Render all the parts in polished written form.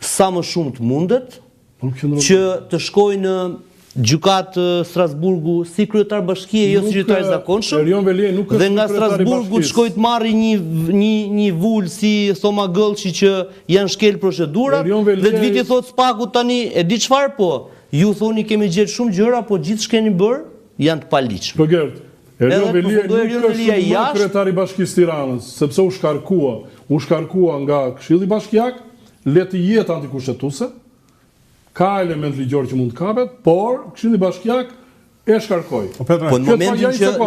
sa më shumë të mundet që të shkojë në gjykatë Strasburgu si kryetar bashkie, jo si qytetar i zakonshëm. Dhe nga Strasburgu të shkojë të marrë një vul si Thoma Gëllçi që janë shkel procedurat dhe të viti thotë Spaku tani e di çfarë po. Ju thoni kemi gjetë shumë gjëra, po gjithë shkeni bërë janë të paligjshme. Po Gert, Erion Velia nuk është kryetari i Bashkisë Tiranës, sepse u shkarkua nga Këshilli Bashkiak, le të jetë antikushtetuese, ka element ligjor që mund të kapet, por Këshilli Bashkiak e shkarkoi. Po në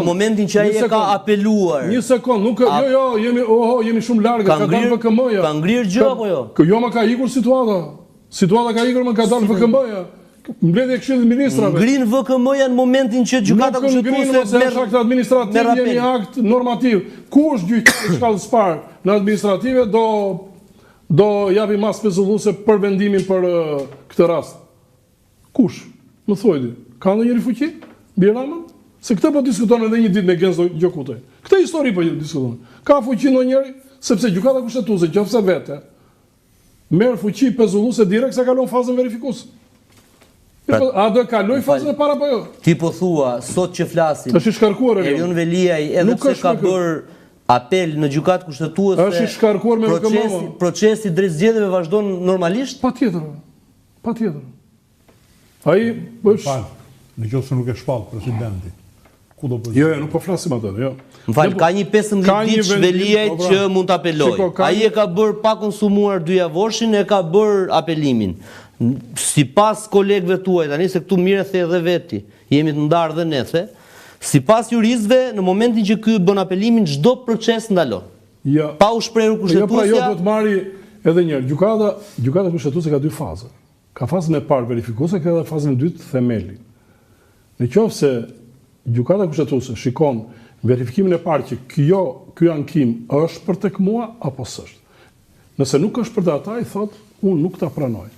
momentin që ai e ka apeluar. Një sekond, nuk jemi shumë larg, ka dalë VKM-ja. Ka ngrirë gjë apo jo? Jo, më ka ikur situata. Situata ka ikur, më ka dalë VKM-ja. Mbledhja e Këshillit të Ministrave. Ngrin VKM-ja në momentin që gjykata kushtetuese merr akt administrativ, jemi akt normativ. Kush gjyqtar shkallës parë në administrative do japi mas pezulluese për vendimin për këtë rast. Kush? Më thojdi, ka ndonjëri fuqi? Biramën? Se këtë po diskuton edhe një ditë me Genzo Gjokutaj. Këtë histori po diskuton. Ka fuqi ndonjëri? Sepse gjykata kushtetuese, qofse vete, merr fuqi pezulluese direkt se kalon fazën verifikuese. A do e kaloj fazën e para apo jo? Ti po thua, sot që flasim, është i shkarkuar Erion Veliaj edhe pse ka bërë apel në gjykatë kushtetuese, është i shkarkuar me procesi drejt zgjedhjeve vazhdon normalisht? Patjetër. Ai është nëse nuk e shpall presidenti. Ku do bëj? Jo, nuk po flasim atë, jo. M'fal, ka një 15 ditë Veliaj që mund të apelojë. Ai e ka bërë pa konsumuar 2 javoshin, e ka bërë apelimin. Sipas kolegëve tuaj, tani se këtu mirë the edhe veti, jemi të ndarë dhe ne the, sipas juristëve, në momentin që ky bën apelimin, çdo proces ndalon. Ja. Pa u shprehur kushtetuesja. Jo, do të marri edhe një herë. Gjykata kushtetuese ka 2 faza. Ka fazën e parë verifikuese, ka edhe fazën e dytë themeli. Nëse gjykata kushtetuese shikon verifikimin e parë që ky ankim është për tek mua apo s'është. Nëse nuk është për të ata, i thotë, unë nuk ta pranoj.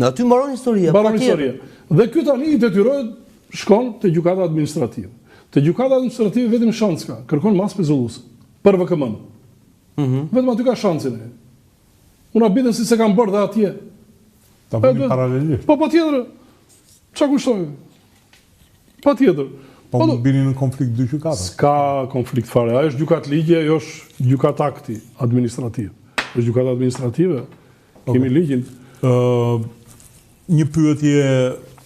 Në aty mbaron historia. Mbaron historia. Dhe ky tani i detyrohet shkon te gjykata administrative. Te gjykata administrative vetëm shans ka, kërkon mas pezulluese për VKM-n. Vetëm aty ka shansin. Unë abiten si se kam bërë dhe atje. Ta bëni paralelisht. Po patjetër. Çfarë kushtoj? Patjetër. Po nuk bini në konflikt dy gjykata. S'ka konflikt fare. Ajo është gjykatë ligje, ajo është gjykatë akti administrativ. Është gjykata administrative. Kemi ligjin. Një pyetje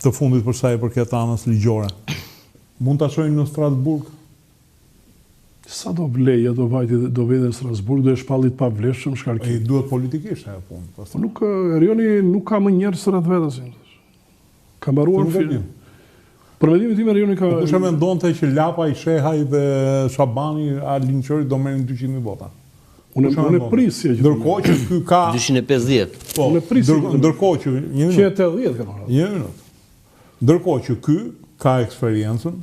të fundit për sa i përket anës ligjore. Mund ta çojmë në Strasburg? Sa do blej, do vete në Strasburg, do e shpallit pa vlefshëm shkarkim. Ai duhet politikisht ajo punë. Po nuk Erioni nuk ka më njerëz rreth vetes. Ka mbaruar filmin. Për mendimin tim Erioni ka. Kush e mendonte që Lapa, i Shehaj dhe Shabani a Linçori do merrin 200.000 vota? Unë prisje që ndërkohë që ky ka 250. Po, ndërkohë që 180 ka marrë. Një minutë. Ndërkohë që ky ka eksperiencën,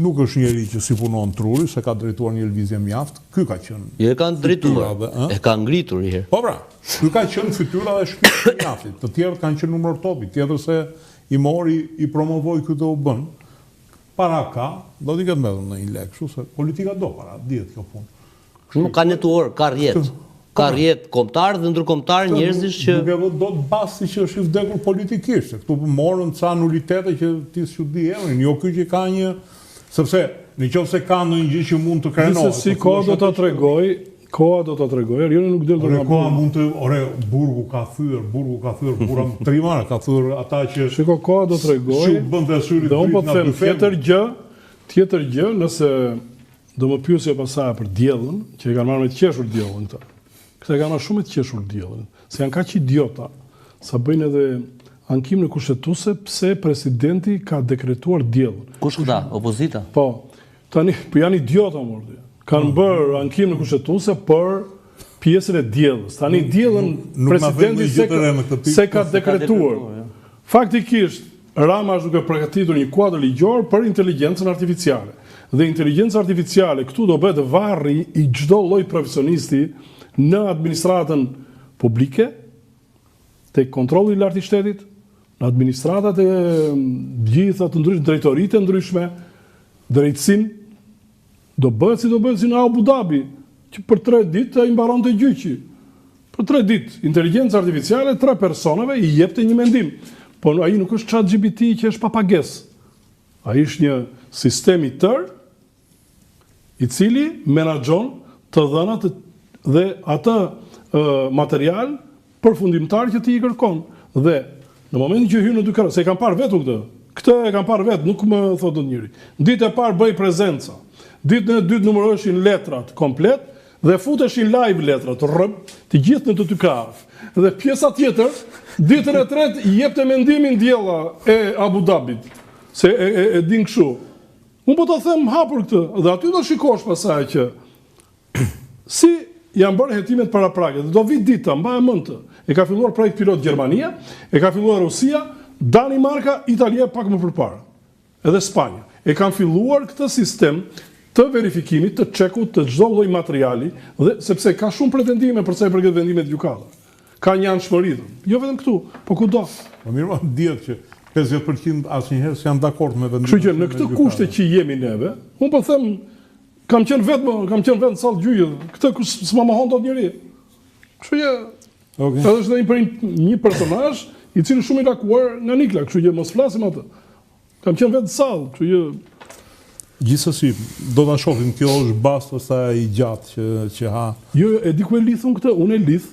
nuk është njeri që si punon truri, se ka drejtuar një lëvizje mjaft, ky ka qenë. Jo, e ka drejtuar. E ka ngritur një herë. Po pra, ky ka qenë fytyra dhe shpirti i mjaftit. Të tjerët kanë qenë numër topi, tjetër se i mori, i promovoi ky të u bën. Para ka, do t'i ketë mbledhur në një lek, kështu se politika do para, dihet kjo punë. Nuk ka netuar, ka rjetë. Ka rjetë kombëtar dhe ndërkombëtar njerëzish që nuk e vë dot basti që është i vdekur politikisht. Këtu morën ca nulitete që ti s'u di emrin, jo ky që ka një, sepse nëse ka ndonjë gjë që mund të krenohet. Si koha do ta tregoj, Erioni nuk del nga koha mund të, burgu ka thyer, burra trimara ka thyer ata që shiko koha do tregoj. Ju bënte syri dhe unë po të them tjetër gjë, nëse do më pyesje pasaj për diellën, që e kanë marrë me të qeshur diellën këta. Këta e kanë marrë shumë me të qeshur diellën, se janë kaq idiota, sa bëjnë edhe ankim në kushtetuese pse presidenti ka dekretuar diellën. Kush këta? Opozita? Po. Tani, po janë idiota mordi. Kanë bërë ankim në kushtetuese për pjesën e diellës. Tani diellën presidenti se ka dekretuar. Faktikisht Rama është duke përgatitur një kuadër ligjor për inteligjencën artificiale. Dhe inteligjenca artificiale këtu do bëhet varri i çdo lloj profesionisti në administratën publike, tek kontrolli i lartë i shtetit, në administratat e gjitha të ndryshme, drejtoritë e ndryshme, drejtësinë, do bëhet si në Abu Dhabi, që për 3 ditë ai mbaronte gjyqi. Për 3 ditë, inteligjencë artificiale 3 personave i jepte një mendim. Po ai nuk është ChatGPT që është pa pagesë. Ai është një sistem i tërë i cili menaxhon të dhënat dhe atë material përfundimtar që ti i kërkon. Dhe në momentin që hyn në dy se e kam parë vetë këtë. Këtë e kam parë vetë, nuk më thotë dot njëri. Ditë e parë bëj prezenca. Ditën e dytë numëroshin letrat komplet dhe futeshin live letrat, të gjithë në të dy kafë. Dhe pjesa tjetër, ditën e tretë i jepte mendimin diella e Abu Dhabit, se e din kështu. Unë po të them hapur këtë, dhe aty do shikosh pasaj që si janë bërë hetimet para prake, dhe do vit dita, mba e mend të. E ka filluar projekt pilot Gjermania, e ka filluar Rusia, Danimarka, Italia pak më përpara, edhe Spanja. E kanë filluar këtë sistem të verifikimit, të çekut, të çdo lloj materiali, dhe sepse ka shumë pretendime për sa i përket vendimit gjykata. Ka një anshmëri, jo vetëm këtu, po kudo. Po mirë, dihet që 50% asnjëherë s'janë dakord me vendimin. Kështu që në këtë kushte që jemi neve, unë po them, kam qenë vetë në sallë gjyqe, këtë s'ma mohon dot njëri. Kështu që edhe është një personazh i cili shumë i lakuar nga Nikla, kështu që mos flasim atë. Kam qenë vetë në sallë, kështu që gjithsesi, do ta shohim, kjo është bazë sa i gjatë që ha. Jo, e di ku e lidh këtë, unë e lidh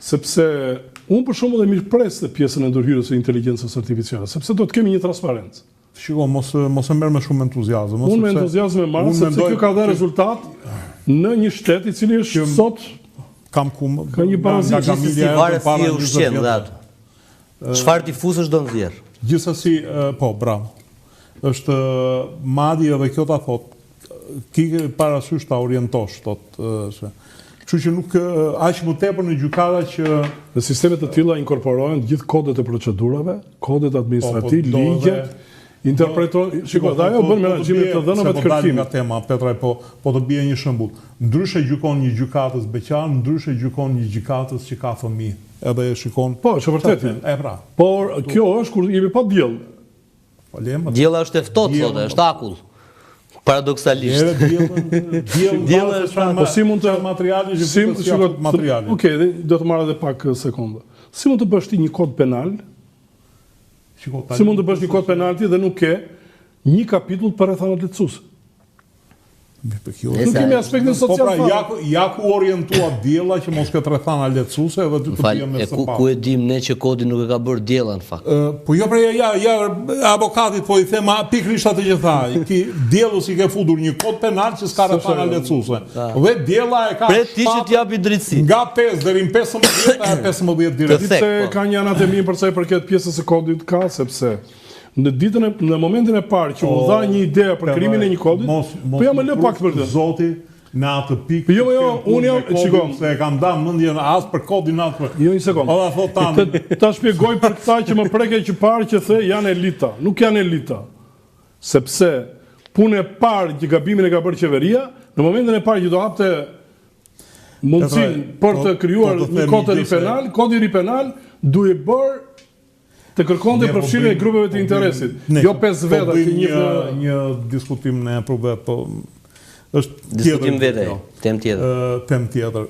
sepse unë për shembull e mirëpres të pjesën e ndërhyrjes së inteligjencës artificiale, sepse do të kemi një transparencë. Shiko, mos e merr me shumë entuziazëm. Unë me entuziazëm e marr, sepse kjo ka dhënë rezultat në një shtet i cili është sot ka një barazë si varet si e ushqen dhe atë. Çfarë tifuzësh do nxjerr? Gjithsesi, po, bravo. Është madje edhe kjo ta thot, ki parasysh ta orientosh, thotë. Kështu që nuk aq më tepër në gjykata që në sisteme të tilla inkorporohen gjithë kodet e procedurave, kodet administrativ, ligjet, interpretojnë, shiko, dhe ajo bën menaxhimin të dhënave të kërkimit. Nga tema, Petraj, po të bie një shembull. Ndryshe gjykon një gjykatës beqar, ndryshe gjykon një gjykatës që ka fëmijë. Edhe e shikon. Po, është vërtet. Pra. Por kjo është kur jemi pa diell. Diella është e ftohtë, thotë, është akull. Paradoksalisht. Diella është po si mund të materiali materiali. Okej, do të marr edhe pak sekonda. Si mund të bësh ti një kod penal? Si mund të bësh një kod penalti dhe nuk ke një kapitull për rrethanat lehtësuese? Nuk kemi aspektin social fare. Ja ku orientua diella që mos ketë rrethana lehtësuese edhe ty të bien me së ku e dim ne që kodi nuk e ka bërë diella në fakt. Po jo pra ja avokatit po i them pikërisht atë që tha, diellës i ke futur një kod penal që s'ka rrethana lehtësuese. Dhe diella e ka pret ti që t'japi drejtësi. Nga 5 deri në 15 15 direkt. Se ka një anët e mirë për sa i përket pjesës së kodit ka, sepse në momentin e parë që u dha një ide për krimin e një kodit, po jam e lë pak për këtë. Zoti në atë pikë. Jo, unë jam, shikoj, se e kam dhënë mendjen as për kodin as për. Jo, një sekond. Po thot tani. Ta shpjegoj për këta që më preke që parë që the janë elita. Nuk janë elita. Sepse punë e parë që gabimin e ka bërë qeveria, në momentin e parë që do hapte mundësinë për të krijuar një kod i ri penal, duhet bërë të kërkonte përfshirjen e grupeve të interesit. Jo 5 veta që një diskutim ne për vetë, po është diskutim vete, temë tjetër. Temë tjetër.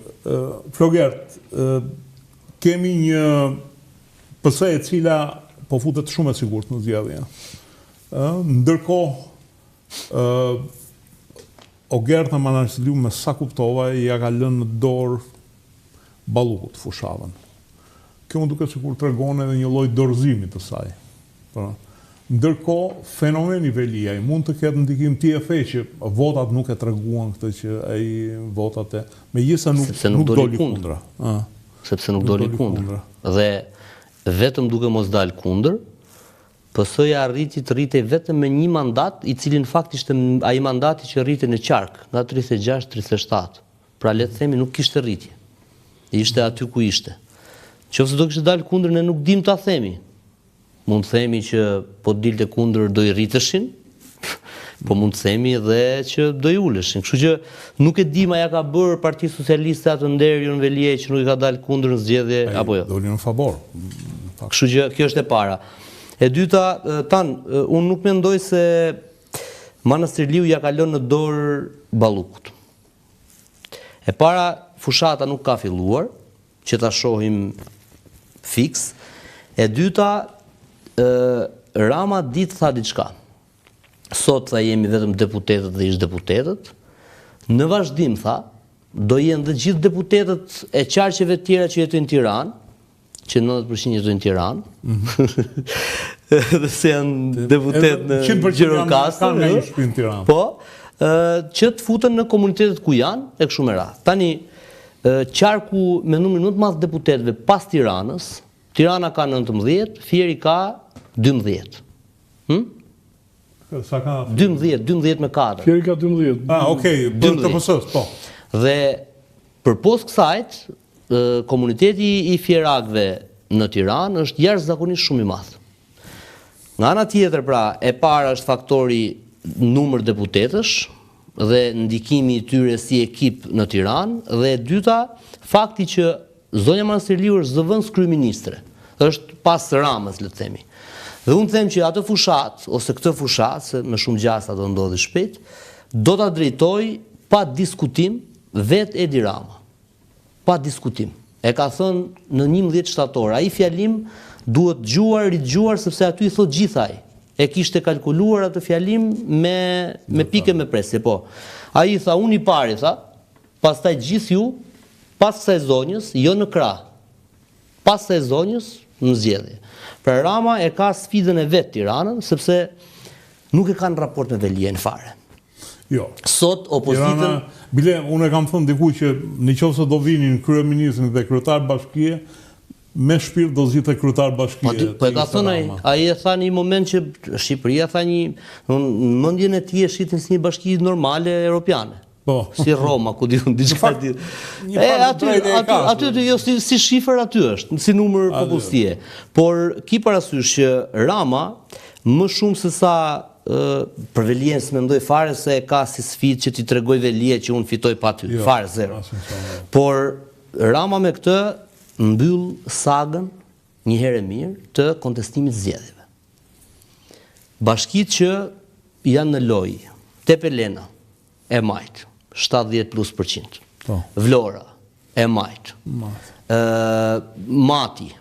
Flogert, kemi një PS e cila po futet shumë e sigurt në zgjedhje. Ndërkohë Ogerta Manasliu me sa kuptova ja ka lënë në dorë Ballukut fushavën. Kjo më duket sikur tregon edhe një lloj dorëzimi të saj. Ndërkohë, fenomeni Veliaj mund të ketë ndikim ti e the që votat nuk e treguan këtë që ai votat e megjithëse nuk doli kundra. Sepse nuk doli kundër. Dhe vetëm duke mos dalë kundër, PS-ja arriti të rritej vetëm me një mandat, i cili në fakt ishte ai mandati që rritej në qark, nga 36-37. Pra le të themi nuk kishte rritje. Ishte aty ku ishte. Qofse do kishte dalë kundër, ne nuk dim ta themi. Mund të themi që po dilte kundër do i rriteshin, po mund të themi edhe që do i uleshin. Kështu që nuk e dim a ja ka bërë Partia Socialiste atë nderjon Veliaj që nuk i ka dalë kundër në zgjedhje apo jo. Doli në favor. Kështu që kjo është e para. E dyta, unë nuk mendoj se Manastirliu ja ka lënë në dorë Ballukut. E para, fushata nuk ka filluar. që ta shohim fiks. E dyta, Rama ditë tha diçka. Sot tha jemi vetëm deputetët dhe ish deputetët. Në vazhdim tha, do jenë dhe gjithë deputetët e qarqeve tjera që jetojnë në Tiranë, që 90% jetojnë në Tiranë. Dhe se janë deputet në Gjirokastër. Po, që të futen në komunitetet ku janë, e kështu me radhë. Tani, qarku me numrin më të madh deputetëve pas Tiranës, Tirana ka 19, Fieri ka 12. Sa ka? 12 me 4. Fieri ka 12. Okej, për të pësës, po. Dhe për pos kësajt, komuniteti i fierakëve në Tiranë është jashtëzakonisht shumë i madh. Nga ana tjetër, pra, e para është faktori numër deputetësh dhe ndikimi i tyre si ekip në Tiranë, dhe e dyta, fakti që zonja Manastirliu është zëvendës kryeministre, është pas Ramës, le të themi. Dhe unë them që atë fushat, ose këtë fushat, se me shumë gjasa do ndodhi shpejt, do ta drejtoj pa diskutim vetë Edi Rama. Pa diskutim. E ka thënë në 11 shtator. Ai fjalim duhet dëgjuar, ridëgjuar, sepse aty i thot gjithaj. E kishte kalkuluar atë fjalim me pike me presje, po. Ai tha, unë i pari, tha, pastaj gjithë ju, pas kësaj zonjës, jo në krah. Pas kësaj zonjës, në zgjedhje. Pra Rama e ka sfidën e vetë Tiranën, sepse nuk e kanë raport me Velien fare. Jo. Sot opozitën... Bile, unë e kam thënë diku që në qoftë se do vinin kryeministrin dhe kryetar bashkie, me shpirt do zgjidhte kryetar bashkie. Po e ka thënë ai e tha në një moment që Shqipëria tha në mendjen e tij e shitin si një bashki normale europiane. Po. Si Roma, ku diun diçka di. Aty jo si shifër aty është, si numër popullstie. Por ki parasysh që Rama më shumë se sa për Velien s'mendoj fare se ka si sfidë që t'i tregoj Velie që unë fitoj pa ty, fare zero. Por Rama me këtë mbyll sagën një herë e mirë të kontestimit zgjedhjeve. Bashkitë që janë në lojë, Tepelena e majt, 70+%. Vlora e majt. Mati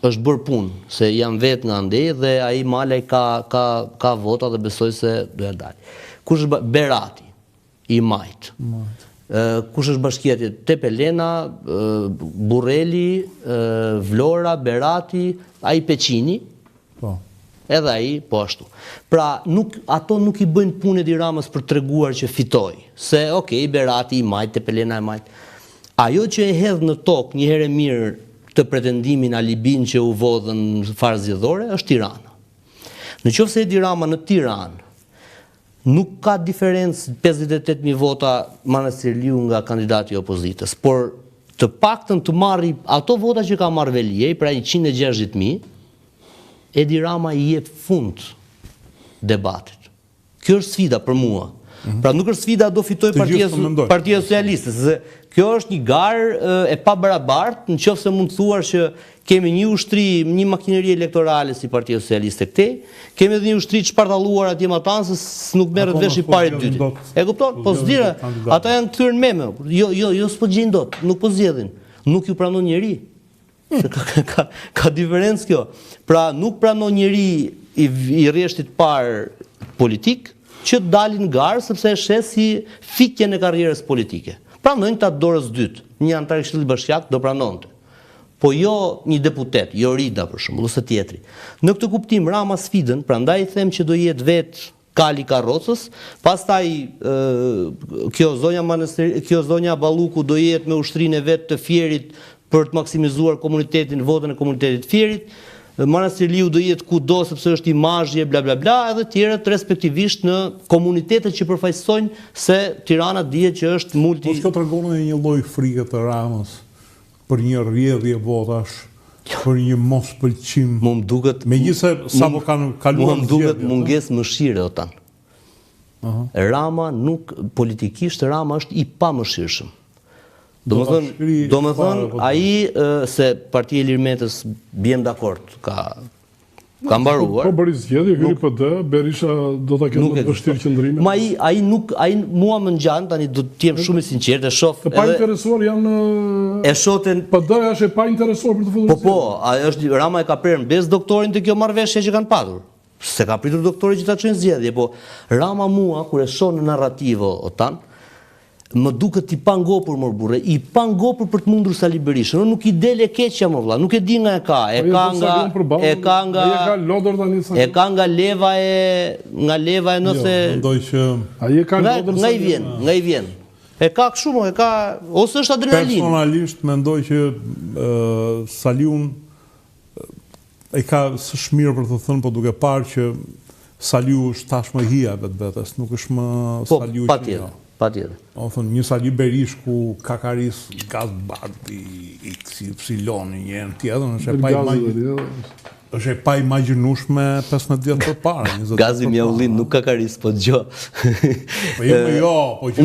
është bërë punë, se jam vetë nga ndej dhe ai Malaj ka vota dhe besoj se do ja dalë. Kush është Berati i majt? Kush është bashkia tjetër? Tepelena, Burreli, Vlora, Berati, ai Peqini. Po. Edhe ai po ashtu. Pra, ato nuk i bëjnë punë Edi Ramës për treguar që fitoi. Se, okay, Berati i majt, Tepelena i majt. Ajo që e hedh në tokë një herë mirë të pretendimin alibin që u vodhën farë zgjedhore, është Tirana. Në qoftë se Edi Rama në Tiranë nuk ka diferencë 58.000 vota Manastirliu nga kandidati i opozitës, por të paktën të marri ato vota që ka marrë Velie, pra 160.000, Edi Rama i jep fund debatit. Kjo është sfida për mua. Pra nuk është sfida do fitoj Partia Socialiste, se kjo është një garë e pa barabartë, nëse mund të thuar që kemi një ushtri, një makineri elektorale si Partia Socialiste këtej, kemi edhe një ushtri të shpartalluar atje matanë se nuk merret vesh i pari dyti. E kupton? Po s'dira, ata janë kthyer meme. Jo s'po gjejnë dot, nuk po zgjedhin. Nuk ju pranon njeri. Ka diferencë kjo. Pra nuk pranon njeri i rreshtit parë politik që dalin garë sepse e shes si fikjen e karrierës politike. Pranojnë ta dorës dytë. Një antar i Këshillit Bashkiak do pranonte. Po jo një deputet, jo Rida për shembull, ose tjetri. Në këtë kuptim Rama sfidën, prandaj them që do jetë vetë kali karrocës, pastaj kjo zonja Balluku do jetë me ushtrinë e vet të Fierit për të maksimizuar komunitetin, votën e komunitetit Fierit. Manastirliu do jetë kudo sepse është imazhje bla bla bla, edhe tjerët respektivisht në komunitetet që përfaqësojnë se Tirana dihet që është multi. Po kjo tregon një lloj frike të Ramës për një rrjedhje votash, për një mospëlqim. Mu më duket, megjithëse sapo kanë kaluar. Mu më duket mungesë mëshire otan. Rama nuk politikisht Rama është i pamëshirshëm. Do më thënë, ai se Partia e Lirmetës bjem dakord, Ka mbaruar. Po bëri zgjedhje, hyri PD, Berisha do ta ketë më vështirë qëndrimin. Ma ai mua më ngjan, tani do të jem shumë i sinqert, e shoh. Të pa interesuar janë e shoten PD është e pa interesuar për të futur. Po, është Rama e ka prerë në bez doktorin të kjo marrëveshje që kanë patur. Se ka pritur doktori që ta çojnë zgjedhje, po Rama mua kur e shoh në narrativë otan, më duket i pa ngopur më burre, i pa ngopur për të mundur Sali Berishën. Nuk i del e keqja më vëlla, nuk e di nga e ka nga leva e nëse mendoj që ai e ka lodër nga i vjen. E ka kështu më, e ka ose është adrenalin. Personalisht mendoj që Saliun e ka së shmirë për të thënë, po duke parë që Saliu është tashmë hija vetvetes, nuk është më Saliu që patjetër. Do të thonë një Sali Berish ku kakaris gaz bardi XY një tjetër, është e pa imagjinueshme 15 vjet përpara. Gazi mjaullin nuk kakaris, po dëgjoj.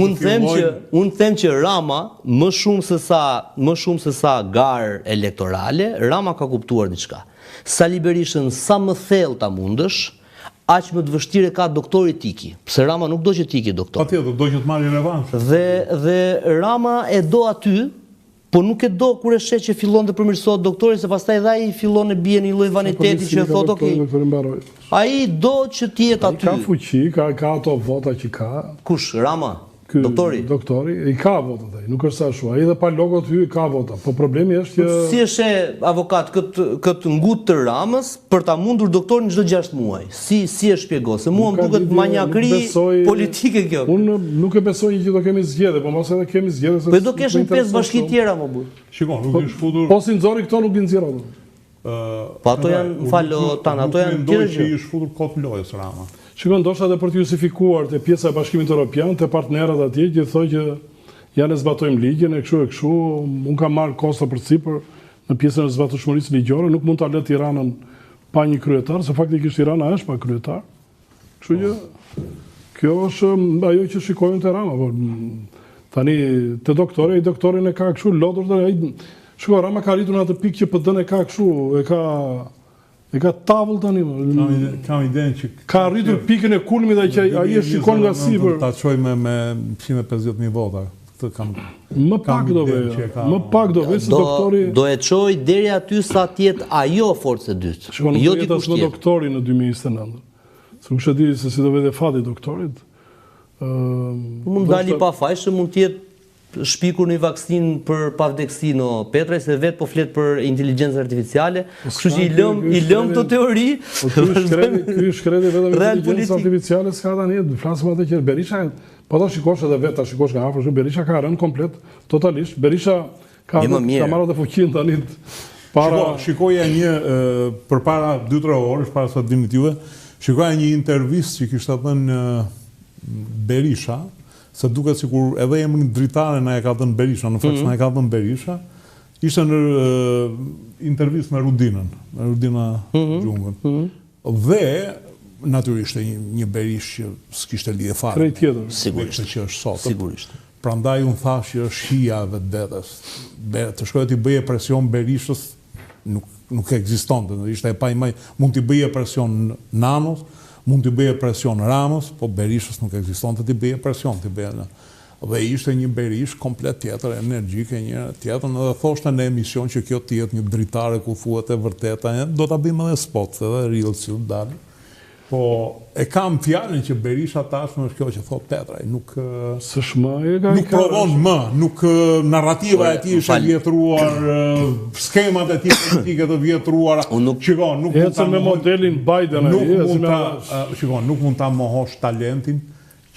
Unë them që Rama më shumë se sa garë elektorale, Rama ka kuptuar diçka. Sali Berishën sa më thellë ta mundësh, aq më të vështirë ka doktori Tiki, pse Rama nuk do që Tiki doktor. Patjetër, do që të marrë revansh. Dhe Rama e do aty, po nuk e do kur e sheh që fillon të përmirësohet doktori, se pastaj edhe ai fillon të bie në një lloj vaniteti që thotë okay. Ai do që të jetë aty. Ka fuqi, ka ato vota që ka. Kush? Rama? Doktori? Doktori, i ka votat ai, nuk është sa ashtu. Ai edhe pa logot hy ka vota. Po problemi është që si është avokat këtë ngut të Ramës për ta mundur doktorin çdo 6 muaj. Si e shpjegoj? Se mua më duket manjakri politike kjo. Unë nuk e besoj që do kemi zgjedhje, po mos edhe kemi zgjedhje se. Po do kesh 5 bashki tjera më burr. Shikon, nuk është futur. Po si nxori këto nuk i nxjerrën. Po ato janë ato janë tjerë që i është futur kot lojës Rama. Shikon, ndoshta edhe për të justifikuar te pjesa e Bashkimit Evropian, te partnerët atje që thonë që janë e zbatojmë ligjin e kështu, unë kam marrë kosta përsipër në pjesën e zbatueshmërisë ligjore, nuk mund ta lë Tiranën pa një kryetar, se faktikisht Tirana është pa kryetar. Kështu që kjo është ajo që shikojnë te Rama, po tani te doktorin e ka kështu lodhur dhe ai shikoj Rama ka arritur në atë pikë që PD-n e ka kështu, e ka tavull tani. Kam idenë që ka arritur pikën e kulmit dhe që ai e shikon nga sipër. Ta çojmë me 150.000 vota. Këtë kam më pak do vë. Më pak do vë se doktori do e çoj deri aty sa të jetë ajo forcë e dytë. Jo ti kush me doktorin në 2029. Se nuk e di se si do vete fati doktorit. Mund dali pa fajshë, mund të jetë shpikur një vaksinë për pavdeksin o Petre, se vetë po flet për inteligencë artificiale, kështu që i lëm të teori. Ky shkreti vetëm inteligencë artificiale s'ka tani, flasim atë që Berisha, po ta shikosh edhe vetë, ta shikosh nga afër, Berisha ka rënë komplet, totalisht. Berisha ka marrë të fuqinë tani para. Shikoja një përpara 2-3 orësh para sa dimit juve, shikoja një intervistë që kishte thënë Berisha, se duket sikur edhe emrin dritare na e ka dhënë Berisha, në fakt na e ka dhënë Berisha, ishte në intervistë me Rudina Gjungën. Dhe natyrisht një Berish që s'kishte lidhje fare. Krejt tjetër. Sigurisht që është sot. Sigurisht. Prandaj unë thash që është hija vetvetes. Të shkojë të bëje presion Berishës nuk ekzistonte, ishte e pa mund t'i bëje presion Nanos, mund t'i bëje presion Ramës, po Berishës nuk ekzistonte t'i bëje presion, dhe ishte një Berish komplet tjetër, energjike një tjetër, dhe thoshte në emision që kjo tjetë një dritare ku thuhet e vërteta, do t'a bëjmë edhe spot, edhe reels që dalë. Po e kam fjalën që Berisha tashmë është kjo që thot Petra, nuk provon më, nuk narrativa e tij është e vjetruar, skemat e tij politike të vjetruara. Shikon, nuk mund ta me modelin Biden nuk mund ta mohosh talentin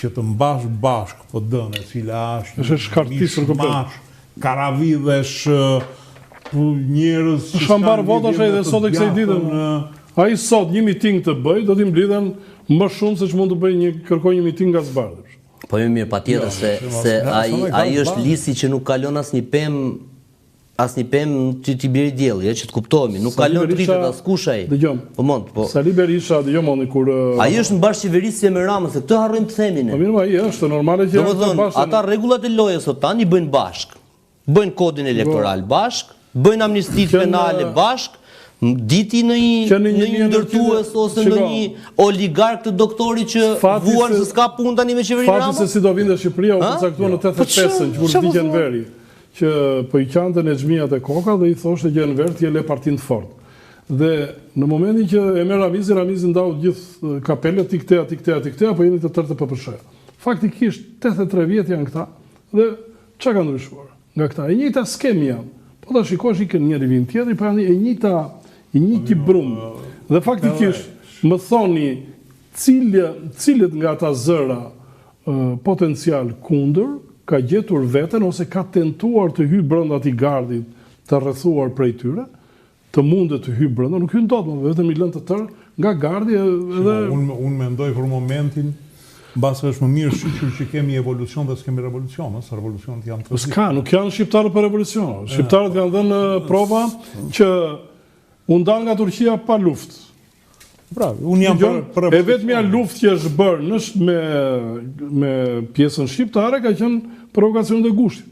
që të mbash bashk PD-n, e cila është shkartisur komplet. Karavidhesh, njerëz që kanë mbarë votash edhe sot e kësaj dite. Ai sot një miting të bëj, do t'i mblidhen më shumë se që mund të bëj kërkoj një miting nga zbardhësh. Po më mirë patjetër se ai është lisi që nuk kalon asnjë pemë t'i bjerë dielli, që të kuptohemi, nuk kalon rritet askush ai. Po mund, po. Sali Berisha, dëgjoj kur ai është në bashkëqeverisje me Ramën, se këtë harrojmë të themi ne. Po mirë, ai është normale që domethënë ata rregullat e lojës sot tani bëjnë bashk. Bëjnë kodin elektoral bashk, bëjnë amnistitë penale bashk. Diti në një ndërtues ose në një oligark të doktori që vuan se s'ka punë tani me qeverinë Rama? Fati se si do vinte Shqipëria u përcaktuar në 85-ën, që kur vdiq Enveri, që po i qante në xhmiat e koka dhe i thoshte që Enver ti e le partinë të fortë. Dhe në momentin që e merr Ramizi ndau gjithë kapelet ti këte, apo jeni të tërë të PPSH. Faktikisht 83 vjet janë këta dhe çka ka ndryshuar? Nga këta e njëjta skem janë. Po ta shikosh ikën njëri vin tjetri, po janë i njëjti brum. Dhe faktikisht më thoni cilët nga ata zëra potencial kundër ka gjetur veten ose ka tentuar të hyjë brenda atij gardit të rrethuar prej tyre, të mundet të hyjë brenda, nuk hyn dot, vetëm i lënë të tërë nga gardi edhe unë mendoj për momentin mbas është më mirë shiqur që kemi evolucion dhe s'kemi revolucion, se revolucionet janë të s'ka, nuk janë shqiptarët për revolucion. Shqiptarët kanë dhënë prova që u ndal nga Turqia pa luftë. Bravo, unë jam për e vetmja luftë që është bërë me pjesën shqiptare ka qenë provokacioni e Gushtit.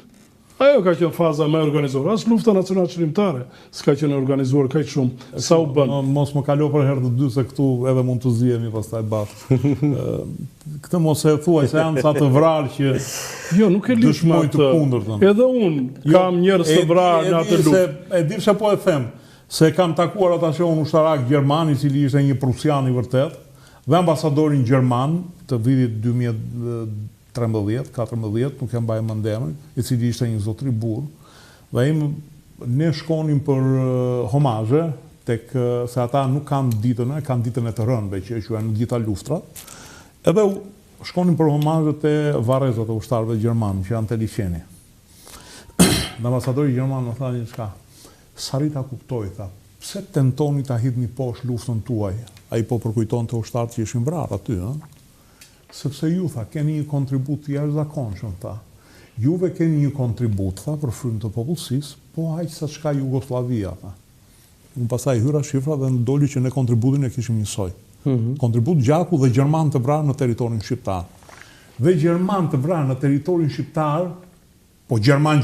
Ajo ka qenë faza më organizuar. As lufta nacionale çlimtare s'ka qenë organizuar kaq shumë sa u bën. Mos më kalo për herë të dy se këtu edhe mund të zihemi pastaj bashkë. Këtë mos e thuaj se janë sa të vrarë që jo, nuk e lishmë të kundërtën. Edhe unë kam njerëz të vrarë në atë luftë. E di çfarë po e them, se kam takuar atashon ushtarak gjerman, i cili ishte një prusian i vërtet, dhe ambasadorin gjerman të vitit 2013-14, nuk e mbaj mend emrin, i cili ishte një zotëri burr, dhe ne shkonim për homazhe, tek se ata nuk kanë ditën e të rënëve që quhen dita luftrat. Edhe shkonim për homazhe te varrezat e ushtarëve gjerman që janë te liçeni. Dhe ambasadori gjerman më tha diçka. Sarita kuptoi, tha, pse tentoni ta hidhni poshtë luftën tuaj? Ai po përkujtonte ushtarët që ishin vrarë aty, sepse ju, tha, keni një kontribut të jashtëzakonshëm, tha. Juve keni një kontribut, tha, për frymë të popullsisë, po aq sa çka Jugoslavia, tha. Unë pastaj hyra shifra dhe ndoli që ne kontributin e kishim njësoj. Kontribut gjaku dhe gjerman të vrarë në territorin shqiptar. Dhe gjerman të vrarë në territorin shqiptar, po gjerman,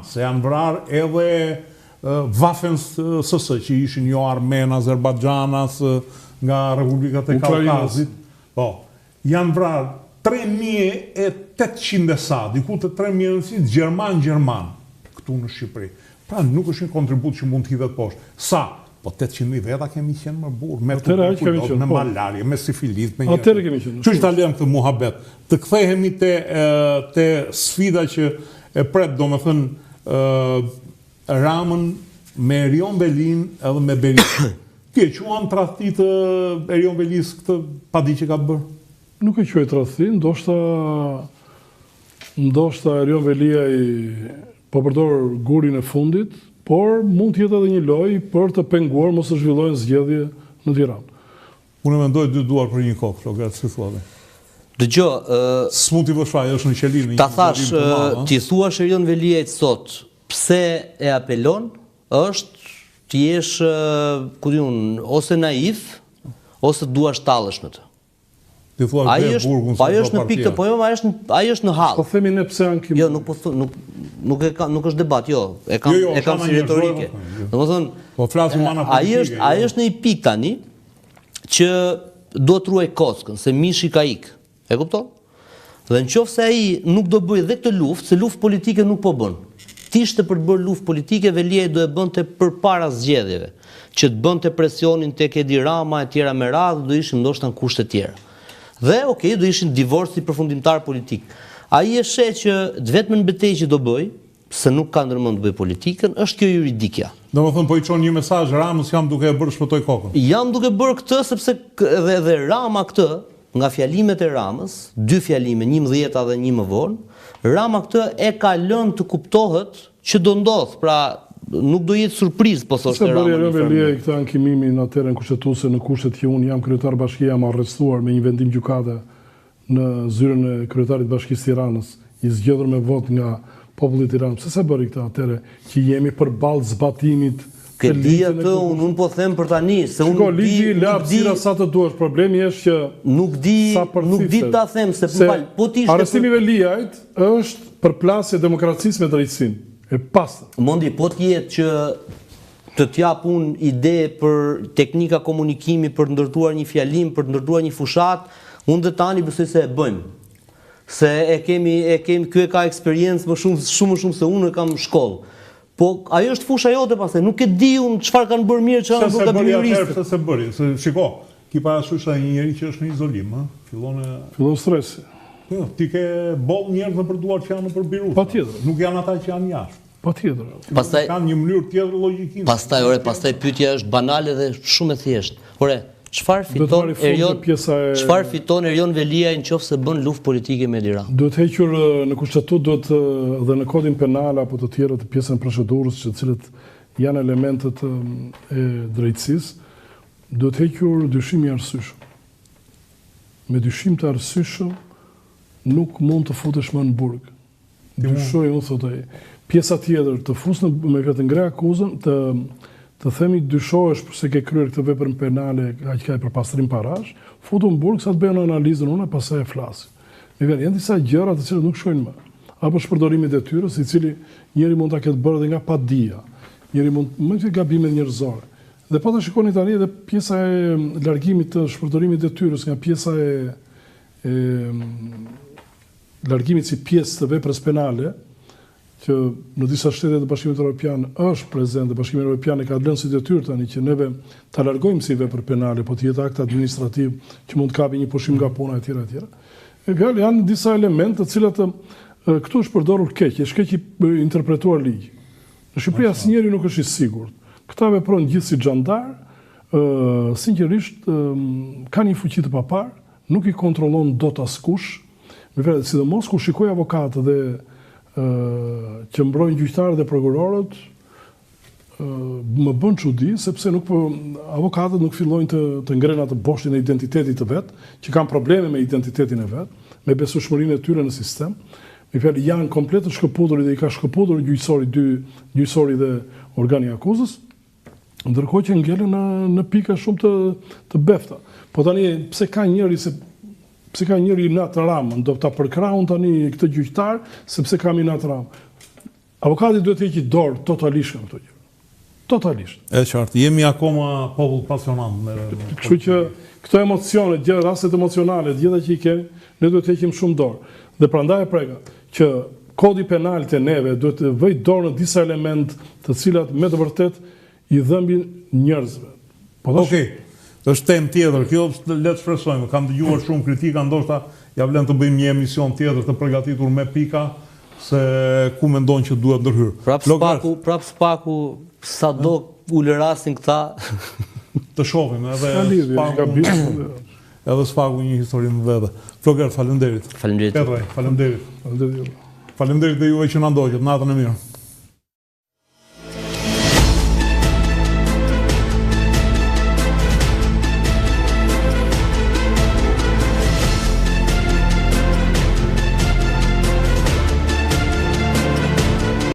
se janë vrarë edhe Waffen-SS që ishin jo Armen, Azerbajxhanas, nga Republikat e Kaukazit. Po, janë vrarë 3.800 sa, diku të 3.000 gjerman, këtu në Shqipëri. Pra nuk është një kontribut që mund të hidhet poshtë. Sa? Po 800.000 veta kemi qenë më burë, me tuberkuloz, me malaria, me sifilis, me njërë. Që është ta lëmë këtë muhabet? Të kthehemi te sfida që e pret, do me thënë, Ramën me Erion Velin edhe me Berisha. Kje, quan tradhti të Erion Velis këtë padi që ka bërë? Nuk e quaj tradhti, ndoshta Erion Velia po përdor gurin e fundit, por mund të jetë edhe një lojë për të penguar mos të zhvillojnë zgjedhje në Tiranë. Unë mendoj dy duar për një kokë, Flogat, si thua dhe. Dëgjoj, s'mund t'i vësh fare, është në qelinë. Ta thash, ti thua Erion Veliajt sot, pse e apelon, është të jesh, ku diun, ose naif, ose duash tallesh me të. Ti thua ai është në pikë, po jo, ai është në hall. Po themi ne pse ankim. Jo, nuk është debat, jo. E kam si retorike. Domethënë, po flasim ana politike. Ai është në një pikë tani që do të ruaj kockën, se mishi ka ik. E kupton? Dhe nëse ai nuk do bëj dhe këtë luftë, se luftë politike nuk po bën. Tishte për të bërë luftë politike, Veliaj do e bënte përpara zgjedhjeve, që të bënte presionin tek Edi Rama e tjera me radhë, do ishin ndoshta në kushte të tjera. Dhe okay, do ishin divorci përfundimtar politik. Ai e sheh që vetëm në betejë që do bëj, se nuk ka ndërmend të bëj politikën, është kjo juridikja. Domethënë po i çon një mesazh Ramës, jam duke e bërë shpëtoj kokën. Jam duke bërë këtë sepse edhe Rama këtë, nga fjalimet e Ramës, dy fjalime, 11 dhe një më vonë, Rama këtë e ka lënë të kuptohet që do ndodh, pra nuk do jetë surprizë, po thoshte Rama. Se bëri Veliaj këtë ankimimin atëherë kushtetuese në kushtet që unë jam kryetar bashkie, jam arrestuar me një vendim gjykate në zyrën e kryetarit Bashkisë Tiranës, i zgjedhur me votë nga populli i Tiranës. Pse se bëri këtë atëherë që jemi përballë zbatimit? Ke di atë, unë po them për tani, se unë nuk di sa të duash, problemi është që nuk di ta them se po ti arrestimi i Veliajt është përplasje demokracisë me drejtësinë. E pastër. Mondi, po të jetë që të t'jap unë ide për teknika komunikimi, për të ndërtuar një fjalim, për të ndërtuar një fushat, unë dhe tani besoj se e bëjmë. Se ky e ka eksperiencë më shumë se unë e kam shkollë. Po ajo është fusha jote pastaj, nuk e di unë çfarë kanë bërë mirë, çfarë kanë bërë gabimistë. Se bëri, se shiko, ki parasysh ai njëri që është në izolim, fillon stresi. Jo, ti ke boll njerëz nëpër duar që janë nëpër birus. Patjetër. Nuk janë ata që janë jashtë. Patjetër. Pastaj kanë një mënyrë tjetër logjikimi. Pastaj pyetja është banale dhe shumë e thjeshtë. Ore, çfarë fiton Erion Velia nëse bën luftë politike me Lira? Duhet hequr në kushtetut, duhet dhe në kodin penal apo të tjerë të pjesën procedurës, që të cilët janë elementet e drejtësisë, duhet hequr dyshimi i arsyeshëm. Me dyshim të arsyeshëm nuk mund të futesh më në burg. Dyshoj, unë thotë, pjesa tjetër të fusë me vetë ngre akuzën, të themi dyshohesh përse ke kryer këtë vepër penale, aq ka për pastrim parash, futu në burg sa të bëjnë analizën unë, pastaj e flasim. Janë disa gjëra të cilat nuk shkojnë më. Apo shpërdorimi i detyrës, i cili njëri mund ta ketë bërë edhe nga padia. Njëri mund të gabime njerëzore. Dhe po ta shikoni tani edhe pjesa e largimit të shpërdorimit të detyrës nga pjesa e largimit si pjesë të veprës penale, që në disa shtete të Bashkimit Evropian është prezent, dhe Bashkimi Evropian e ka lënë si detyrë tani që neve ta largojmë si vepër penale, po të jetë akt administrativ që mund të kapi një pushim nga puna etj. Janë disa elemente të cilat këtu është përdorur keq, është keq i interpretuar ligj. Në Shqipëri asnjëri nuk është i sigurt. Këta veprojnë gjithë si xhandar, sinqerisht kanë një fuqi të papar, nuk i kontrollon dot askush. Sidomos kur shikoj avokatë dhe që mbrojnë gjyqtarët dhe prokurorët, më bën çudi sepse avokatët nuk fillojnë të ngrenë atë boshtin e identitetit të vet, që kanë probleme me identitetin e vet, me besueshmërinë e tyre në sistem. Me fjalë janë komplet të shkëputur dhe i ka shkëputur gjyqësori dhe organi i akuzës, ndërkohë që ngelen në pika shumë të befta. Po tani pse ka njëri në atë ramë, do ta përkrahun tani këtë gjyqtar sepse kam në atë ramë. Avokati duhet të heqë dorë totalisht nga këto gjëra. Totalisht. Është qartë, jemi akoma popull pasionant. Kështu që këto emocione, rastet emocionale, gjitha që i kemi, ne duhet të heqim shumë dorë. Dhe prandaj e preka që kodi penal të neve duhet të vëj dorë në disa element të cilat me të vërtet i dhëmbin njerëzve. Okej. Është temë tjetër, kjo le të shpresojmë. Kam dëgjuar shumë kritika, ndoshta ja vlen të bëjmë një emision tjetër të përgatitur me pika se ku mendon që duhet ndërhyr. Prap spaku sado ulërasin këta të shohim edhe spaku një histori më vete. Flogert, faleminderit. Faleminderit. Petraj, faleminderit. Faleminderit dhe juve që na ndoqët, natën e mirë.